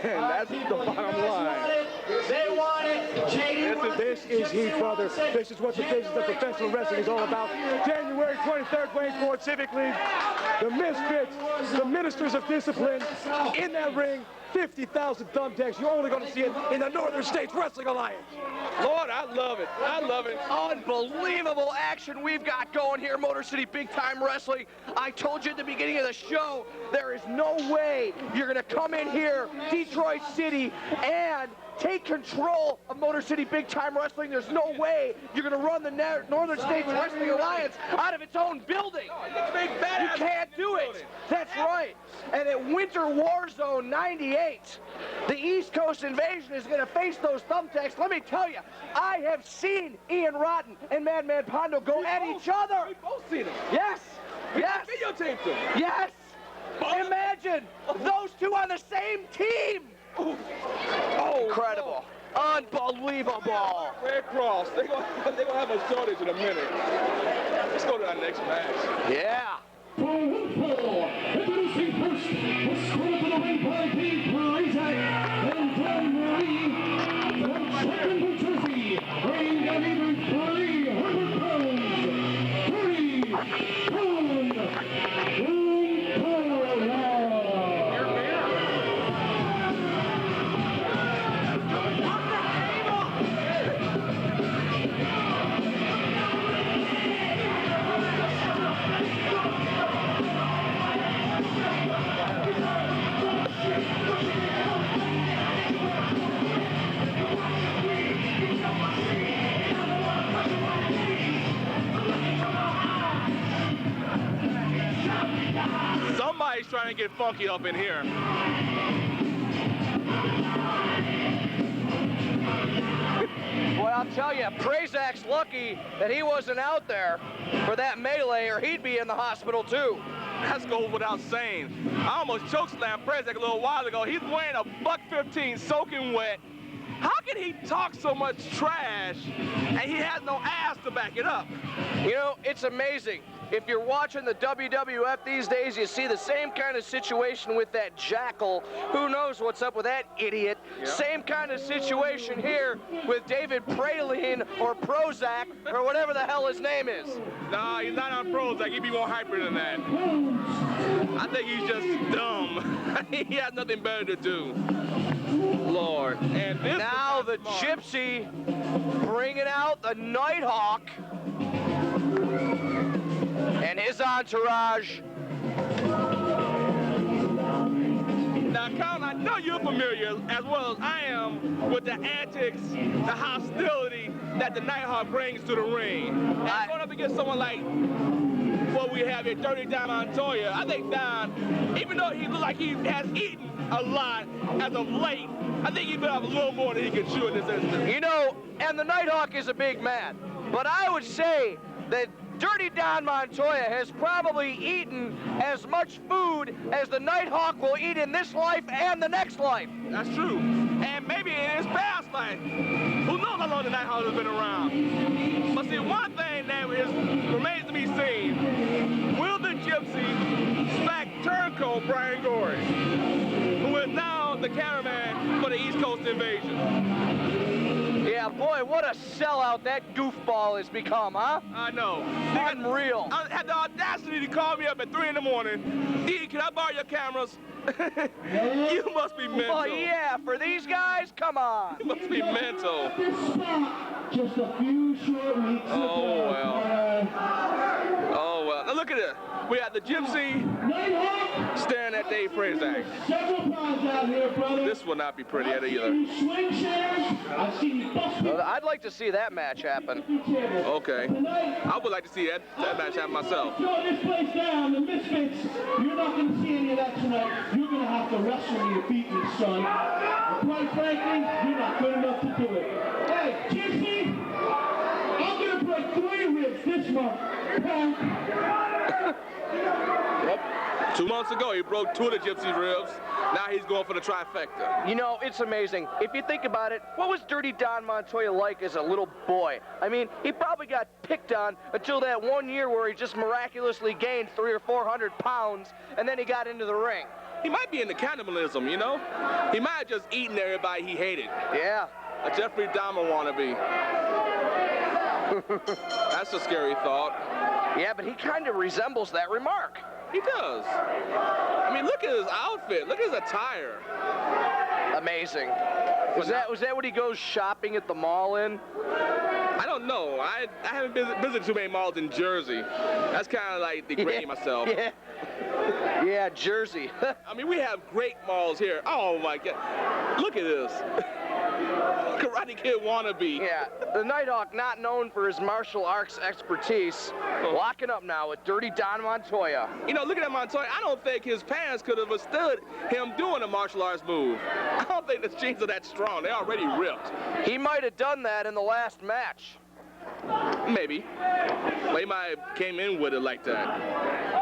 And that's the bottom line. They want it. This is heat, brother. This is what the business of professional wrestling is all about. January 23rd, Wayne Ford Civic League. The Misfits, the Ministers of Discipline, in that ring. 50,000 thumbtacks. You're only going to see it in the Northern States Wrestling Alliance. Lord, I love it. I love it. Unbelievable action we've got going here, Motor City Big Time Wrestling. I told you at the beginning of the show, there is no way you're going to come in here, Detroit City, and take control of Motor City Big Time Wrestling. There's no way you're going to run the Northern States Wrestling Alliance out of its own building. You can't do it. That's right. And at Winter War Zone 98, the East Coast Invasion is going to face those thumbtacks. Let me tell you, I have seen Ian Rotten and Madman Pondo go at each other. We've both seen them. Yes. Yes. Videotaped them. Yes. Imagine those two on the same team. Oh, incredible. Unbelievable. Red Cross. They're gonna have a shortage in a minute. Let's go to our next match. Yeah. Introducing first, the squad to the ring by Pete Prizak and Tom Murray from Trenton, New Jersey, weighing an even 300 pounds. 300 Somebody's trying to get funky up in here. Well, I'll tell you, Prazak's lucky that he wasn't out there for that melee, or he'd be in the hospital too. That goes without saying. I almost chokeslammed Prazak a little while ago. He's wearing a $115 soaking wet. How can he talk so much trash and he has no ass to back it up? You know, it's amazing. If you're watching the WWF these days, you see the same kind of situation with that Jackal. Who knows what's up with that idiot? Yep. Same kind of situation here with David Praline or Prozac or whatever the hell his name is. Nah, he's not on Prozac. He'd be more hyper than that. I think he's just dumb. He has nothing better to do. Lord. And this now the Gypsy bringing out the Nighthawk and his entourage. Now, Colin, I know you're familiar as well as I am with the antics, the hostility that the Nighthawk brings to the ring. And going up against someone like what we have here, Dirty Don Montoya, I think Don, even though he looks like he has eaten a lot as of late, I think he bit off a little more than he can chew in this instance. You know, and the Nighthawk is a big man, but I would say that Dirty Don Montoya has probably eaten as much food as the Nighthawk will eat in this life and the next life. That's true. And maybe in his past life. Who knows how long the Nighthawk has been around. But see, one thing that remains to be seen, will the Gypsy smack turncoat Brian Gorey, who is now the cameraman for the East Coast Invasion? Yeah, boy, what a sellout that goofball has become, huh? I know. Unreal. I had the audacity to call me up at 3 in the morning. D, can I borrow your cameras? You must be mental. Well, yeah, for these guys, come on. You must be mental. Just a few short weeks. Oh, well. Oh, well. Now, look at it. We have the Gypsy staring at Dave Prazak. This will not be pretty either. I'd like to see that match happen. Okay. I would like to see that match happen myself. Throw this place down, the Misfits. You're not going to see any of that tonight. You're going to have to wrestle me to beat me, son. And quite frankly, you're not good enough to do it. Hey, Gypsy, I'm going to break 3 ribs this month. Yep. 2 months ago, he broke 2 of the Gypsy's ribs. Now he's going for the trifecta. You know, it's amazing. If you think about it, what was Dirty Don Montoya like as a little boy? I mean, he probably got picked on until that one year where he just miraculously gained 300 or 400 pounds, and then he got into the ring. He might be into cannibalism, you know? He might have just eaten everybody he hated. Yeah. A Jeffrey Dahmer wannabe. That's a scary thought. Yeah, but he kind of resembles that remark. He does. I mean, look at his outfit. Look at his attire. Amazing. Was that what he goes shopping at the mall in? I don't know. I haven't visited too many malls in Jersey. That's kind of like degrading myself. Yeah. Yeah, Jersey. I mean, we have great malls here. Oh my God. Look at this. Karate Kid wannabe. Yeah, the Nighthawk, not known for his martial arts expertise, locking up now with Dirty Don Montoya. You know, look at that Montoya. I don't think his pants could have withstood him doing a martial arts move. I don't think the jeans are that strong. They're already ripped. He might have done that in the last match. Maybe. But he might have came in with it like that.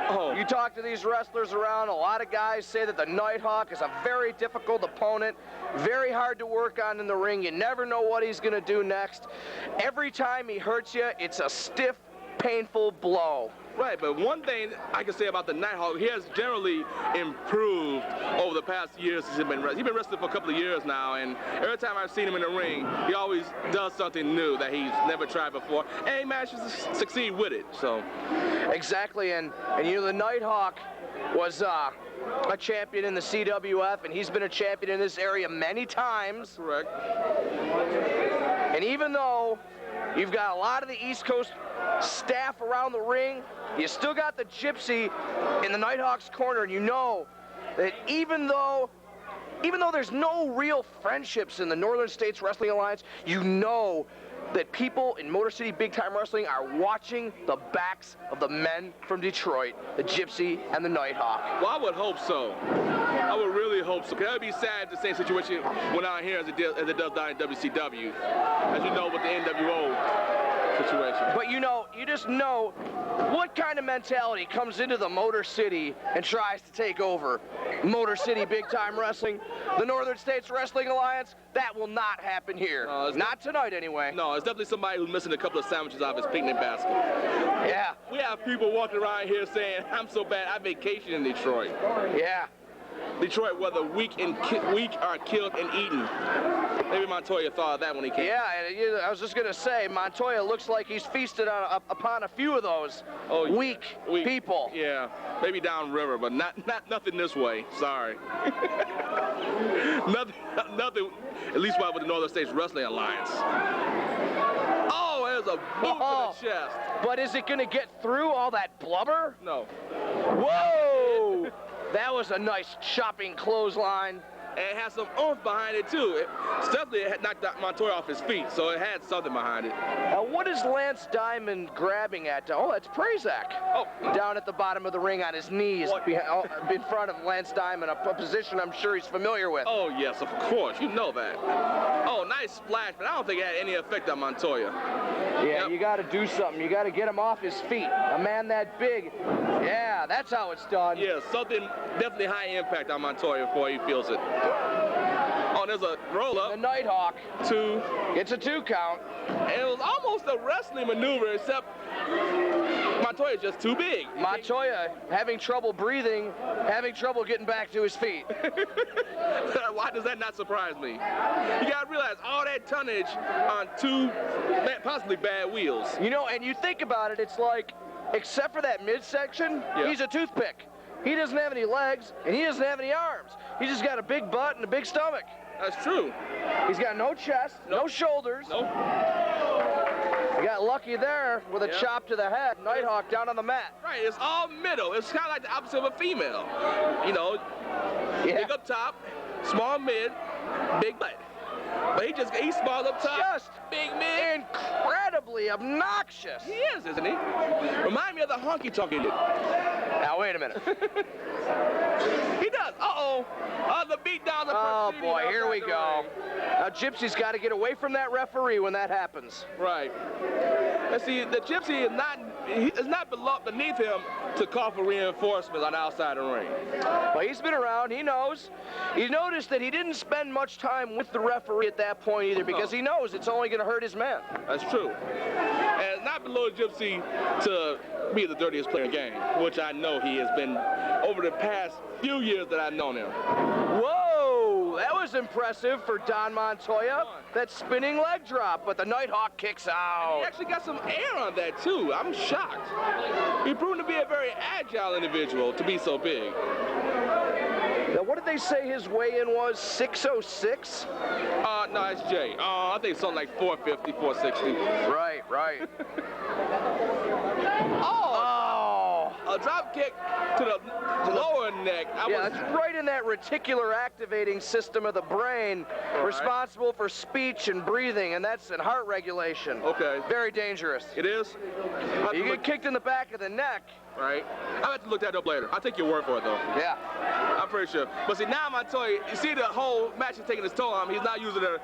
Oh. You talk to these wrestlers around, a lot of guys say that the Nighthawk is a very difficult opponent, very hard to work on in the ring. You never know what he's going to do next. Every time he hurts you, it's a stiff, painful blow. Right, but one thing I can say about the Nighthawk, he has generally improved over the past years since he's been wrestling. He's been wrestling for a couple of years now, and every time I've seen him in the ring, he always does something new that he's never tried before, and he manages to succeed with it. So, exactly, and you know, the Nighthawk was a champion in the CWF, and he's been a champion in this area many times. that's correct. And even though you've got a lot of the East Coast staff around the ring, you still got the Gypsy in the Nighthawk's corner, and you know that even though there's no real friendships in the Northern States Wrestling Alliance, you know that people in Motor City Big Time Wrestling are watching the backs of the men from Detroit, the Gypsy and the Nighthawk. Well, I would hope so. I would really hope so. Because that would be sad if the same situation went on here as it does down in WCW. As you know, with the NWO situation. But you know, you just know what kind of mentality comes into the Motor City and tries to take over Motor City Big Time Wrestling, the Northern States Wrestling Alliance. That will not happen here. Not tonight, anyway. No, it's definitely somebody who's missing a couple of sandwiches out of his picnic basket. Yeah. We have people walking around here saying, I'm so bad, I vacation in Detroit. Yeah. Detroit, whether weak are killed and eaten. Maybe Montoya thought of that when he came. Yeah, and I was just going to say, Montoya looks like he's feasted upon a few of those weak people. Yeah, maybe downriver, but nothing this way. Sorry. nothing, at least with the Northern States Wrestling Alliance. Oh, there's a boot to the chest. But is it going to get through all that blubber? No. Whoa! That was a nice chopping clothesline. And it had some oomph behind it, too. It had knocked Montoya off his feet, so it had something behind it. Now, what is Lance Diamond grabbing at? Oh, that's Prazak. Oh, down at the bottom of the ring on his knees, in front of Lance Diamond, a position I'm sure he's familiar with. Oh, yes, of course. You know that. Oh, nice splash, but I don't think it had any effect on Montoya. Yeah, you got to do something. You got to get him off his feet. A man that big. Yeah, that's how it's done. Yeah, something definitely high impact on Montoya before he feels it. Oh, there's a roll-up. The Nighthawk. 2. It's a 2 count. And it was almost a wrestling maneuver, except Montoya's just too big. Montoya having trouble breathing, having trouble getting back to his feet. Why does that not surprise me? You gotta realize all that tonnage on 2 possibly bad wheels. You know, and you think about it, it's like, except for that midsection, he's a toothpick. He doesn't have any legs, and he doesn't have any arms. He's just got a big butt and a big stomach. That's true. He's got no chest, no shoulders. Nope. He got lucky there with a chop to the head. Nighthawk down on the mat. Right, it's all middle. It's kind of like the opposite of a female. You know, big up top, small mid, big butt. But he's small up top, just big mid. Incredibly obnoxious. He is, isn't he? Remind me of the honky-tonk he did. Now, wait a minute. He does. Uh-oh. The beat down the Oh, boy, here we go. Now, Gypsy's got to get away from that referee when that happens. Right. And see, the Gypsy is not beneath him to call for reinforcements on the outside of the ring. Well, he's been around. He knows. He noticed that he didn't spend much time with the referee at that point either because he knows it's only going to hurt his man. That's true. And it's not below Gypsy to be the dirtiest player in the game, which I know he has been over the past few years that I've known him. Whoa, that was impressive for Don Montoya. That spinning leg drop, but the Nighthawk kicks out. He actually got some air on that too. I'm shocked. He proved to be a very agile individual to be so big. Now, what did they say his weigh-in was? 606? No, it's Jay. I think something like 450, 460. Right. A drop kick to the lower neck. That's right in that reticular activating system of the brain, responsible for speech and breathing, and heart regulation. Okay. Very dangerous. It is? You get kicked in the back of the neck. Right. I'll have to look that up later. I'll take your word for it, though. Yeah. I'm pretty sure. But see, now Montoya, you see the whole match is taking its toll on him. He's now using a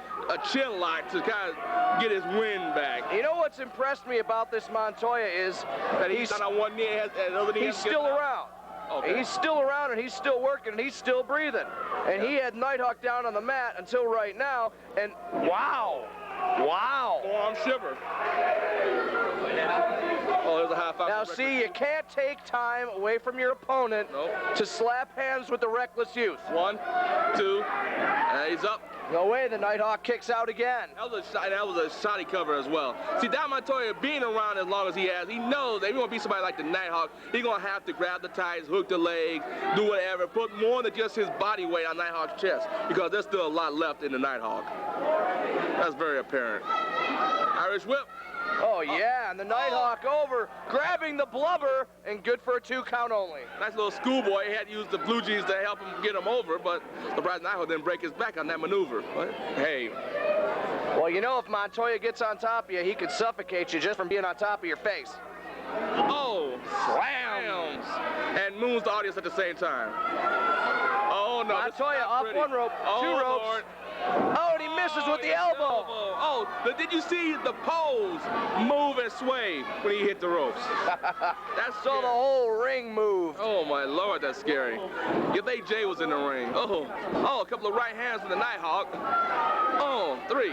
chin lock to kind of get his wind back. You know what's impressed me about this Montoya is that he's on one knee and the other knee. He's still around. Okay. He's still around, and he's still working, and he's still breathing. And he had Nighthawk down on the mat until right now, and wow. Forearm shiver. Oh, there's a high five. Now, see, you can't take time away from your opponent to slap hands with the reckless youth. 1, 2, and he's up. No way, the Nighthawk kicks out again. That was a shoddy cover as well. See, Don Montoya being around as long as he has, he knows that if he want to be somebody like the Nighthawk, he's going to have to grab the tights, hook the leg, do whatever, put more than just his body weight on Nighthawk's chest, because there's still a lot left in the Nighthawk. That's very apparent. Irish whip. Oh, yeah, and the Nighthawk over, grabbing the blubber, and good for a 2 count only. Nice little schoolboy. He had to use the blue jeans to help him get him over, but surprised Nighthawk didn't break his back on that maneuver. But, hey. Well, you know, if Montoya gets on top of you, he could suffocate you just from being on top of your face. Oh, slams. And moons the audience at the same time. Oh, no. Montoya off pretty. 1 rope, 2 ropes. Lord. Oh, and he misses with the elbow. Oh, but did you see the pose move and sway when he hit the ropes? That's so the whole ring moved. Oh, my Lord, that's scary. You think Jay was in the ring. Oh, a couple of right hands from the Nighthawk. Oh, 3.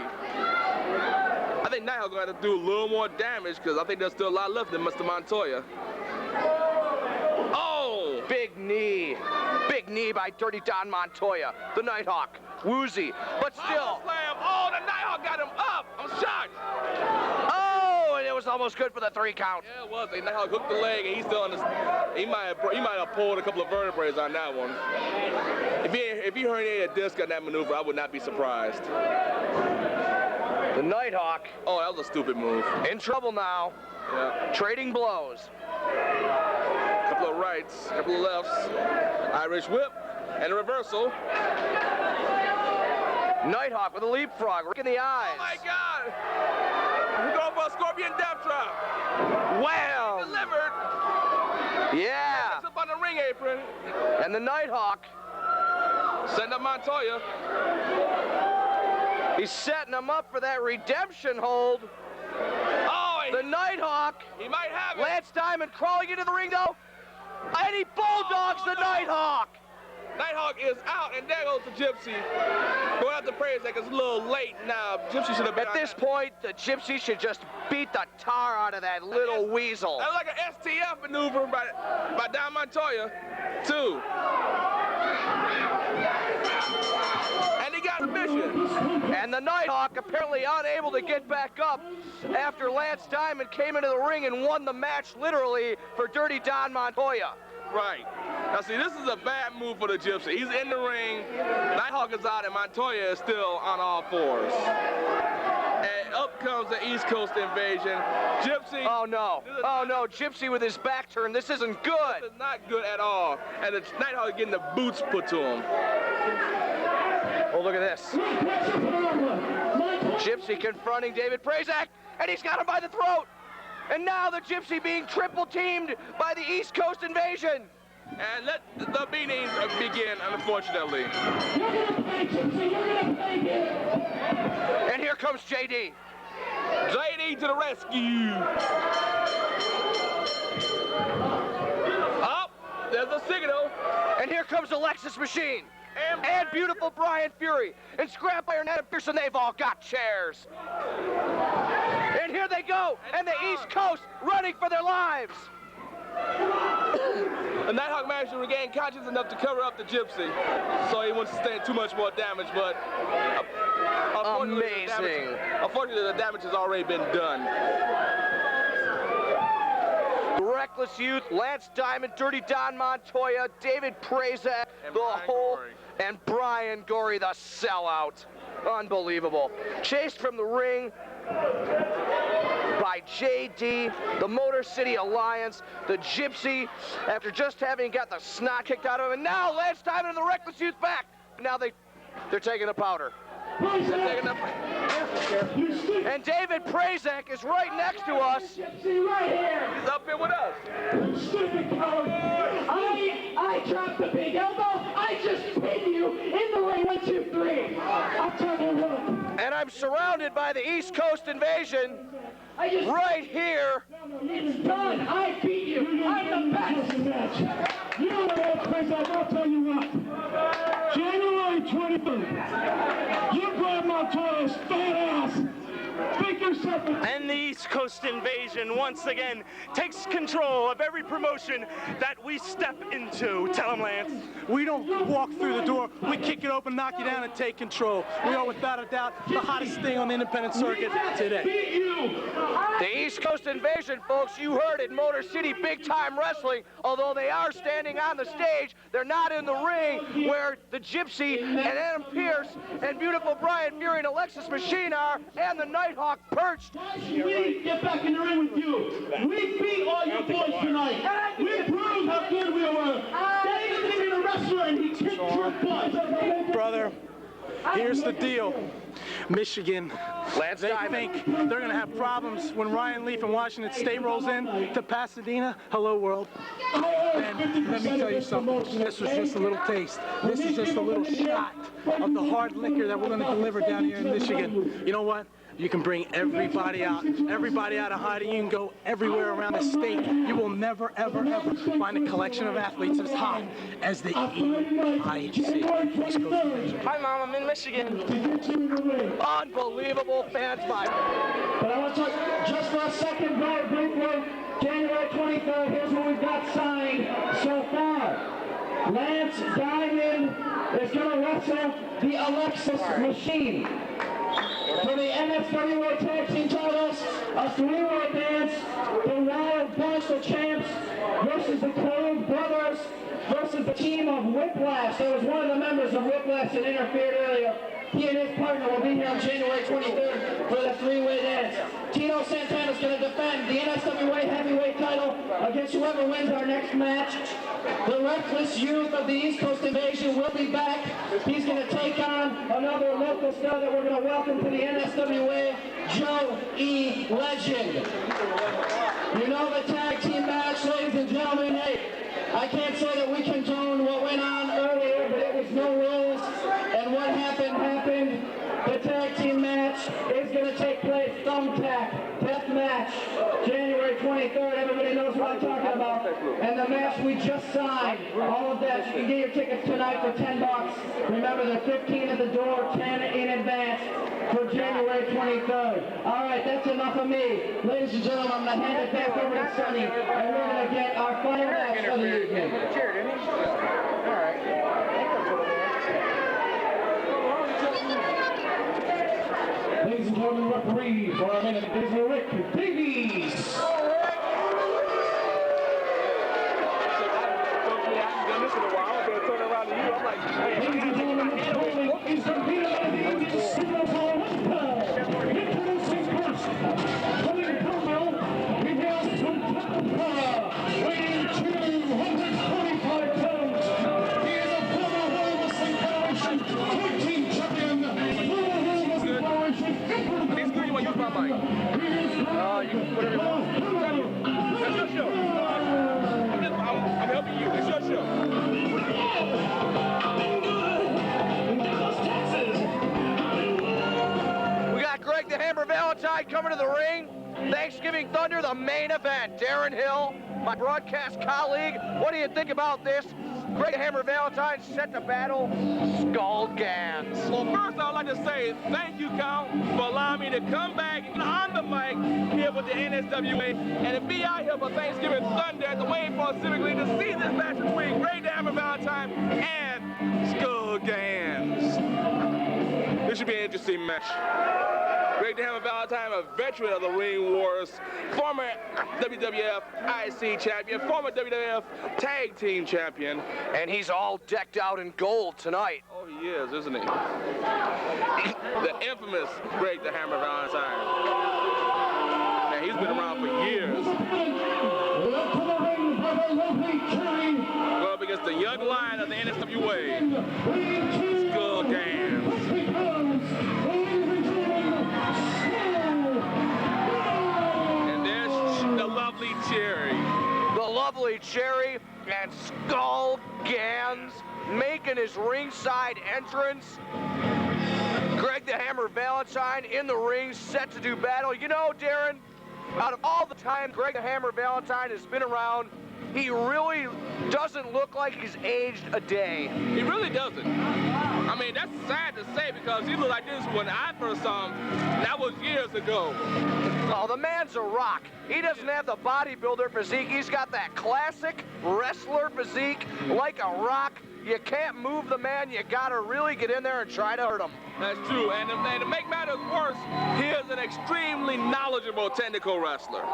I think Nighthawk going to have to do a little more damage because I think there's still a lot left in Mr. Montoya. Oh! Big knee. Big knee by Dirty Don Montoya. The Nighthawk. Woozy, but still. Slam. Oh, the Nighthawk got him up. I'm shocked. Oh, and it was almost good for the 3 count. Yeah, it was. The Nighthawk hooked the leg, and he's still on this. He might have pulled a couple of vertebrae on that one. If he herniated a disc on that maneuver, I would not be surprised. The Nighthawk. Oh, that was a stupid move. In trouble now. Yeah. Trading blows. Couple of rights, couple of lefts. Irish whip and a reversal. Nighthawk with a leapfrog, right in the eyes. Oh my God! We're going for a scorpion death drop. Wow! Delivered. Yeah. It's up on the ring apron. And the Nighthawk. Send up Montoya. He's setting him up for that redemption hold. Oh, the Nighthawk. He might have it. Lance Diamond crawling into the ring though. And he bulldogs the Nighthawk. Nighthawk is out, and there goes the Gypsy. Going out to praise that 'cause it's a little late now. Gypsy should have been. At this point, the Gypsy should just beat the tar out of that little weasel. That was like an STF maneuver by Don Montoya, too. And he got submission. And the Nighthawk apparently unable to get back up after Lance Diamond came into the ring and won the match literally for Dirty Don Montoya. Right. Now see, this is a bad move for the Gypsy. He's in the ring, Nighthawk is out, and Montoya is still on all 4s. And up comes the East Coast invasion. Gypsy. Oh no. Oh no, Gypsy with his back turned. This isn't good. This is not good at all. And the Nighthawk is getting the boots put to him. Oh, look at this. Gypsy confronting David Prazak, and he's got him by the throat. And now the Gypsy being triple teamed by the East Coast invasion. And let the beatings begin, unfortunately. You're gonna play, Gypsy. You're gonna play, kid. And here comes JD. JD to the rescue. Up, there's a signal. And here comes Alexis Machine. And beautiful Brian Fury. And Scrap Iron Adam Pearson, they've all got chairs. And here they go. And the East Coast running for their lives. The Nighthawk managed to regain consciousness enough to cover up the Gypsy, so he wouldn't sustain too much more damage, but unfortunately the damage has already been done. Reckless Youth, Lance Diamond, Dirty Don Montoya, David Prazak, and Brian Gorey, the sellout. Unbelievable. Chased from the ring by JD, the Motor City Alliance, the Gypsy, after just having got the snot kicked out of him. And now Lance Diamond and the Reckless Youth back. Now they're taking the powder. And David Prazak is right next to us. Right here. He's up here with us. Stupid coward. I dropped the big elbow. I just pinned you in the ring. 1, 2, 3. I'll tell you what. And I'm surrounded by the East Coast invasion right here. It's done. I beat you. I'm the best. You know what, Prazak? I'll tell you what. January 23rd. You grab Montoya's fat ass. Make yourself a... And the East Coast invasion once again takes control of every promotion that we step into. Tell him, Lance. We don't walk through the door. We kick it open, knock you down, and take control. We are, without a doubt, the hottest thing on the independent circuit today. The East Coast invasion, folks, you heard it, Motor City Big Time Wrestling. Although they are standing on the stage, they're not in the ring where the Gypsy and Adam Pearce and beautiful Brian Fury and Alexis Machine are, and the Nighthawk perched. We get back in the ring with you. We beat all your boys tonight. We proved how good we were. David isn't a wrestler and he kicked your butt. Brother, here's the deal. Michigan, Lance they Diamond. think they're going to have problems when Ryan Leaf and Washington State rolls in to Pasadena. Hello, world. And let me tell you something. This was just a little taste. This is just a little shot of the hard liquor that we're going to deliver down here in Michigan. You know what? You can bring everybody out of hiding. You can go everywhere around the state. You will never, ever, ever find a collection of athletes as hot as the EIC. Hi, Mom. I'm in Michigan. Unbelievable fans vibe. But I want to talk just for a second, very briefly. January 23rd, here's what we've got signed so far. Lance Diamond is going to wrestle the Alexis Machine. For the NSWA Tag Team titles, a three-way dance, the Wild Bunch of Champs versus the Clove Brothers versus the team of Whiplash. There was one of the members of Whiplash that interfered earlier. He and his partner will be here on January 23rd for the three-way dance. Tito Santana is going to defend the NSWA Heavyweight title against whoever wins our next match. The Reckless Youth of the East Coast Invasion will be back. He's going to take on another local star that we're going to welcome to the NSWA, Joe E. Legend. You know the tag team match, ladies and gentlemen. Hey, I can't say that we condone what went on earlier, but it was no rules, and what happened, happened. The tag team match is going to take place, thumbtack, death match, January 23rd. Everybody knows what I'm talking about. And the match we just signed, all of that, you can get your tickets tonight for $10. Remember, they're 15 at the door, 10 in advance for January 23rd. All right, that's enough of me. Ladies and gentlemen, I'm going to hand it back over to Sonny, and we're going to get our final match of the evening. Ladies and gentlemen, referee for our minute is Rick Davies. Ladies and gentlemen, this bowling is the leader of the Super Bowl introducing first, coming from Bill, we have from Tampa, weighing 245 pounds. He is a former World Wrestling Federation 14 champion, former World Wrestling Federation Please, you want to use my mic? You can put it in. That's your show. I'm helping you. It's your show. We got Greg the Hammer Valentine. Valentine coming to the ring. Thanksgiving Thunder, the main event. Darren Hill, my broadcast colleague. What do you think about this? Greg the Hammer Valentine set to battle Skull Gans. Well, first I'd like to say thank you, Count, for allowing me to come back on the mic here with the NSWA and to be out here for Thanksgiving Thunder at the Wayne Park Civic League to see this match between Greg the Hammer Valentine and Skull Gans. This should be an interesting match. Greg the Hammer Valentine, a veteran of the Ring Wars, former WWF IC champion, former WWF Tag Team champion. And he's all decked out in gold tonight. Oh, he is, isn't he? The infamous Greg the Hammer Valentine. Man, he's been around for years. Going up against the young lion of the NSWA, Skull Gans. Cherry. The lovely Cherry and Skull Gans making his ringside entrance. Greg the Hammer Valentine in the ring, set to do battle. You know, Darren, out of all the time Greg the Hammer Valentine has been around, he really doesn't look like he's aged a day. He really doesn't. I mean, that's sad to say because he looked like this when I first saw him. That was years ago. Oh, the man's a rock. He doesn't have the bodybuilder physique. He's got that classic wrestler physique, like a rock. You can't move the man. You got to really get in there and try to hurt him. That's true. And to make matters worse, he is an extremely knowledgeable technical wrestler.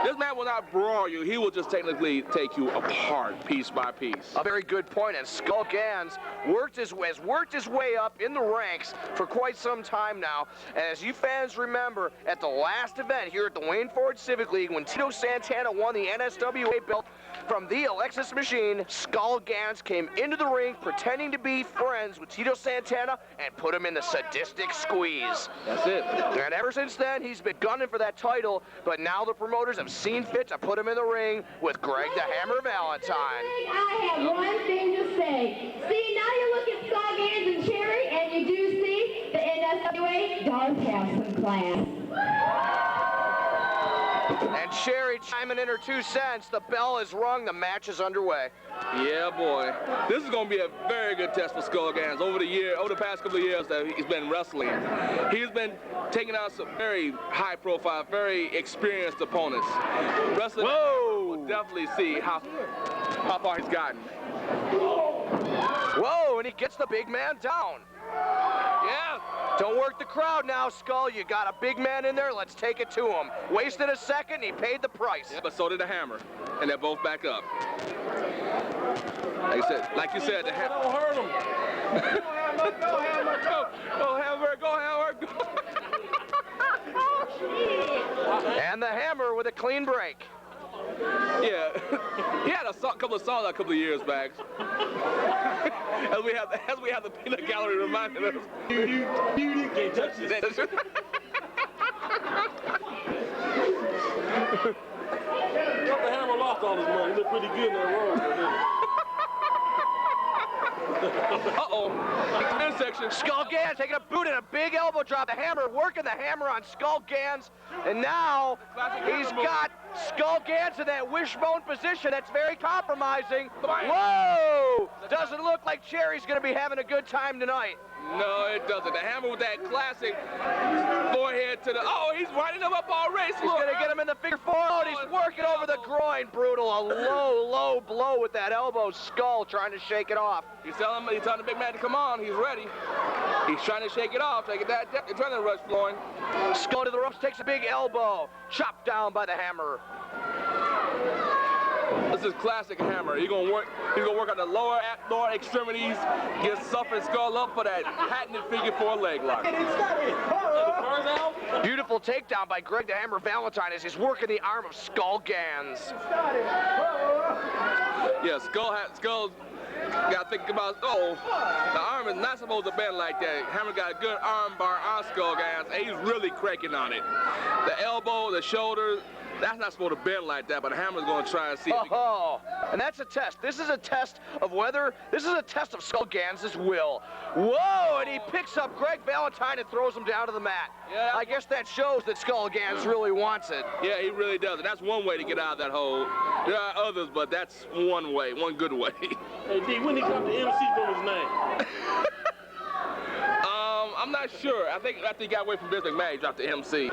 This man will not brawl you. He will just technically take you apart piece by piece. A very good point. And Skull Gans has worked his way up in the ranks for quite some time now. And as you fans remember, at the last event here at the Wayne Ford Civic League, when Tito Santana won the NSWA belt from the Alexis Machine, Skull Gans came into the ring pretending to be friends with Tito Santana and put him in the sadistic squeeze. That's it. And ever since then, he's been gunning for that title, but now the promoters have seen fit to put him in the ring with Greg the Hammer Valentine. I have one thing to say. See, now you look at Skull Gans and Cherry, and you do see the NSWA does have some class. And Cherry chiming in her 2 cents. The bell is rung. The match is underway. Yeah, boy. This is going to be a very good test for Skull Gans. Over the past couple of years that he's been wrestling, he's been taking out some very high-profile, very experienced opponents. Wrestling will definitely see how far he's gotten. Whoa, and he gets the big man down. Yeah. Don't work the crowd now, Skull. You got a big man in there. Let's take it to him. Wasted a second. He paid the price. Yeah, but so did the Hammer, and they're both back up. Like you said, the Hammer. Don't hurt him. Go Hammer, go. Go Hammer, go Hammer. And the Hammer with a clean break. Yeah, he had a couple of songs a couple of years back. as we have the peanut gallery reminding us. You can't touch this. Got the Hammer lost all his money. He looked pretty good in that road. Uh-oh. Midsection. Skull Gans taking a boot and a big elbow drop. The Hammer working the Hammer on Skull Gans. And now he's got Skull Gans in that wishbone position. That's very compromising. Whoa! Doesn't look like Cherry's going to be having a good time tonight. No, it doesn't. The Hammer with that classic forehead to the... Oh, he's winding him up already. He's going to get him in the figure four. Oh, and he's working over the groin. Brutal. A low, low blow with that elbow. Skull trying to shake it off. He's telling the big man to come on. He's ready. He's trying to shake it off. Take it that adrenaline rush flowing. Skull to the ropes, takes a big elbow. Chopped down by the Hammer. This is classic Hammer. He's gonna work on the lower extremities, get Suffering Skull up for that patented figure four leg lock. Beautiful takedown by Greg the Hammer Valentine as he's working the arm of Skull Gans. Yeah, Skull's got to think about, the arm is not supposed to bend like that. Hammer got a good arm bar on Skull Gans, and he's really cranking on it. The elbow, the shoulder, That's not supposed to bend like that, but the Hammer's going to try and see. And that's a test. This is a test of whether, this is a test of Skull Gans' will. Whoa, and he picks up Greg Valentine and throws him down to the mat. Yeah. I guess that shows that Skull Gans really wants it. Yeah, he really does. And that's one way to get out of that hole. There are others, but that's one way, one good way. Hey, D, when he dropped the MC from his name? I'm not sure. I think after he got away from Vince McMahon, he dropped the MC.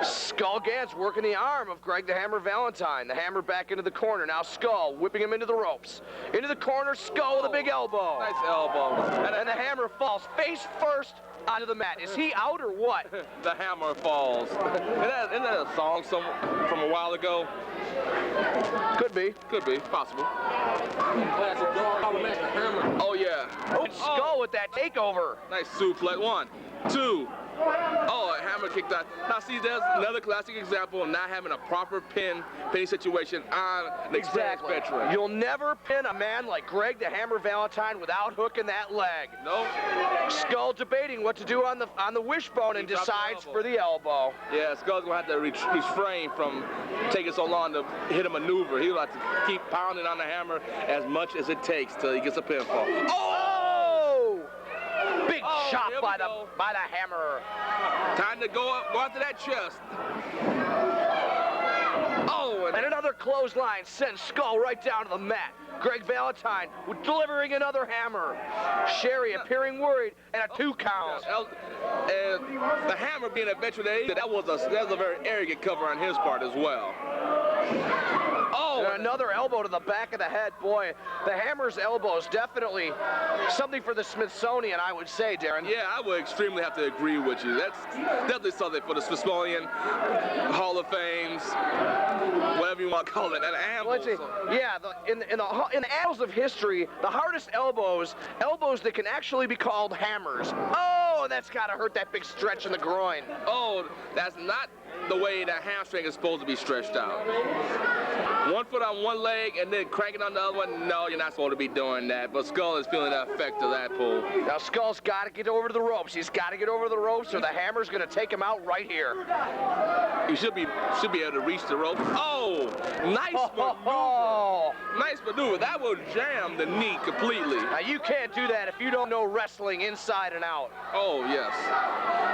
Skull Gans working the arm of Greg the Hammer Valentine. The Hammer back into the corner. Now Skull whipping him into the ropes. Into the corner, Skull with a big elbow. Nice elbow. And the Hammer falls face first onto the mat. Is he out or what? The Hammer falls. Isn't that a song from a while ago? Could be. Could be. Possible. Oh, yeah. Oh, Skull with that takeover. Nice suplex. 1, 2. Oh, a Hammer kicked out. Now, see, there's another classic example of not having a proper pinning situation on an experienced veteran. You'll never pin a man like Greg the Hammer Valentine without hooking that leg. No. Skull debating what to do on the wishbone and decides for the elbow. Yeah, Skull's gonna have to refrain from taking so long to hit a maneuver. He'll have to keep pounding on the Hammer as much as it takes till he gets a pinfall. Oh! Big shot by the Hammer. Time to go after that chest. Oh, and another clothesline sends Skull right down to the mat. Greg Valentine delivering another hammer. Sherry appearing worried, and a 2 count. And the Hammer being a veteran, that was a very arrogant cover on his part as well. Oh, and another elbow to the back of the head. Boy, the Hammer's elbow is definitely something for the Smithsonian, I would say, Darren. Yeah, I would extremely have to agree with you. That's definitely something for the Smithsonian Hall of Fames, whatever you want to call it. Yeah, in the annals of history, the hardest elbows that can actually be called hammers. Oh, that's got to hurt that big stretch in the groin. Oh, that's not the way that hamstring is supposed to be stretched out. 1 foot on one leg and then cranking on the other one, no, you're not supposed to be doing that. But Skull is feeling the effect of that pull. Now Skull's got to get over to the ropes. He's got to get over to the ropes or the Hammer's going to take him out right here. You should be able to reach the rope. Oh, nice maneuver. Nice maneuver. That will jam the knee completely. Now you can't do that if you don't know wrestling inside and out. Oh, yes.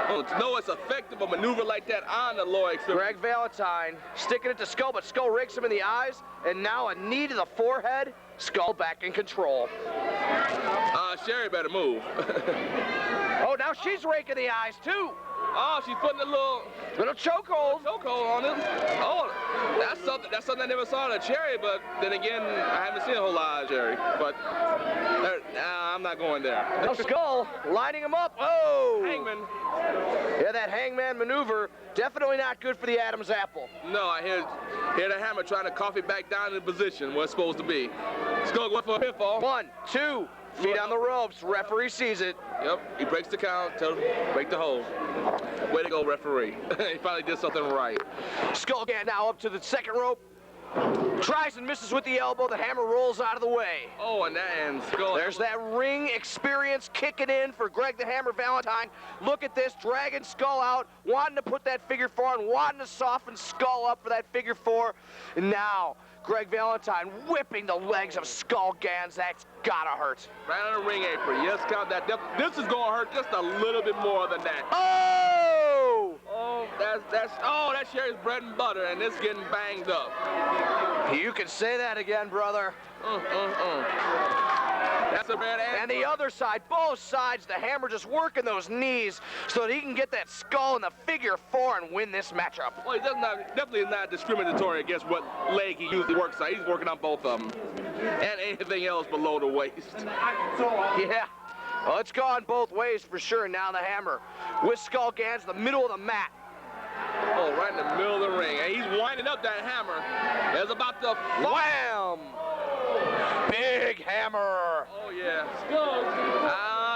Oh, to know it's effective a maneuver like that on the lower extremity. Greg Valentine sticking it to Skull, but Skull rakes him in the eyes, and now a knee to the forehead. Skull back in control. Sherry better move. Oh, now she's raking the eyes too. Oh, she's putting a little chokehold on him. Oh, that's something I never saw in a Cherry, but then again, I haven't seen a whole lot of Cherry. But I'm not going there. No, Skull lining him up. Oh! Hangman. Yeah, that hangman maneuver, definitely not good for the Adam's apple. No, I hear the Hammer trying to cough it back down in position where it's supposed to be. Skull going for a pinfall. 1, 2. Feet on the ropes. Referee sees it. Yep, he breaks the count, tells him break the hold. Way to go, referee. He finally did something right. Skull now up to the second rope. Tries and misses with the elbow. The Hammer rolls out of the way. Oh, and that ends Skull. There's that ring experience kicking in for Greg the Hammer Valentine. Look at this, dragging Skull out, wanting to put that figure 4 on, wanting to soften Skull up for that figure 4. And now, Greg Valentine whipping the legs of Skull Gans. That's gotta hurt. Right on the ring apron. Yes, count that. This is gonna hurt just a little bit more than that. Oh! Oh, that's Sherry's bread and butter, and it's getting banged up. You can say that again, brother. That's a bad answer. And the other side, both sides, the Hammer just working those knees so that he can get that Skull in the figure 4 and win this matchup. Well, he definitely is not discriminatory against what leg he usually works on. He's working on both of them. And anything else below the waist. Yeah. Well, it's gone both ways for sure. Now the Hammer with Skull Gans in the middle of the mat. Oh, right in the middle of the ring. And he's winding up that Hammer. It's about to wham! Big Hammer. Oh, yeah.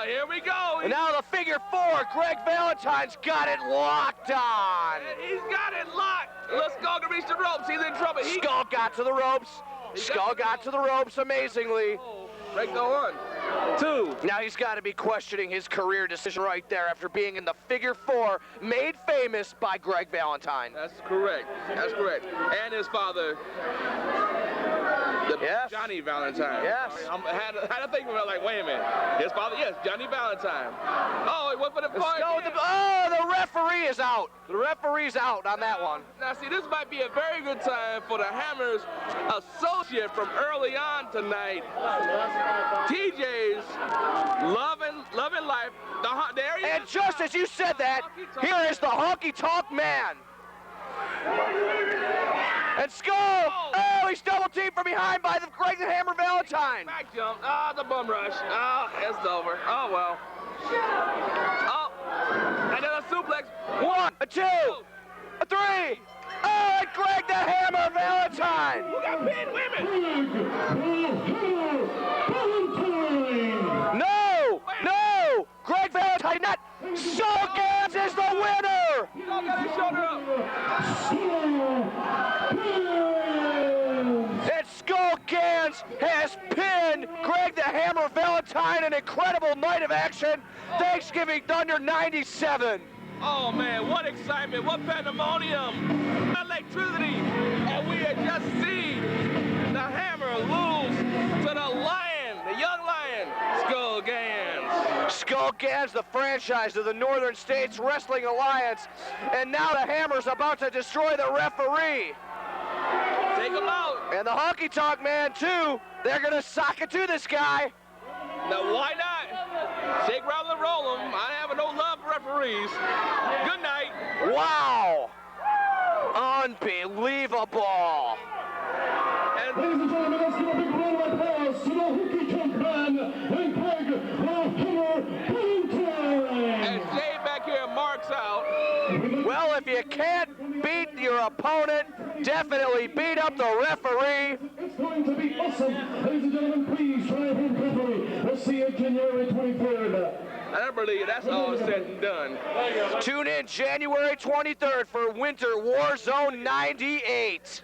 Here we go. And now the figure 4. Greg Valentine's got it locked on. He's got it locked. Let's Skull can reach the ropes. He's in trouble. Skull got to the ropes. Skull got to the ropes amazingly. Break the horn. 2. Now he's got to be questioning his career decision right there after being in the figure 4, made famous by Greg Valentine. That's correct. That's correct. And his father, Yes. Johnny Valentine. Yes. I had to think about it, like, wait a minute. His father, yes, Johnny Valentine. Oh, it went for the point. The referee is out. The referee's out on that one. Now, see, this might be a very good time for the Hammers associate from early on tonight. TJ's loving life. There he And is. just as you said that, here is the honky tonk man. And Skull, oh, he's double teamed from behind by the Greg the Hammer Valentine. Back jump. Ah, the bum rush. Ah, it's over. Oh, well. Oh, and then a suplex. 1, a 2, a 3. Oh, and Greg the Hammer Valentine. Who got pinned? Women. No, Greg Valentine, not Skull Gans is the winner. He don't got his shoulder up. And Skull Gans has pinned Greg the Hammer Valentine, an incredible night of action. Thanksgiving Thunder 97. Oh, man, what excitement, what pandemonium, electricity. And we had just seen the Hammer lose to the Lion, the young Lion, Skull Gans. Skull Gans, the franchise of the Northern States Wrestling Alliance. And now the Hammer's about to destroy the referee. Take him out. And the honky tonk man, too. They're going to sock it to this guy. Now, why not? Shake, rattle, and roll him. I have no love for referees. Good night. Wow. Unbelievable. Ladies and gentlemen, let's give a big round of applause to the honky tonk man and Greg the Hammer Valentine. And Jay back here marks out. Well, if you can't beat your opponent, definitely beat up the referee. It's going to be awesome. Ladies and gentlemen, please try home carefully. Let's see you January 23rd. I believe that's all said and done. Tune in January 23rd for Winter War Zone 98.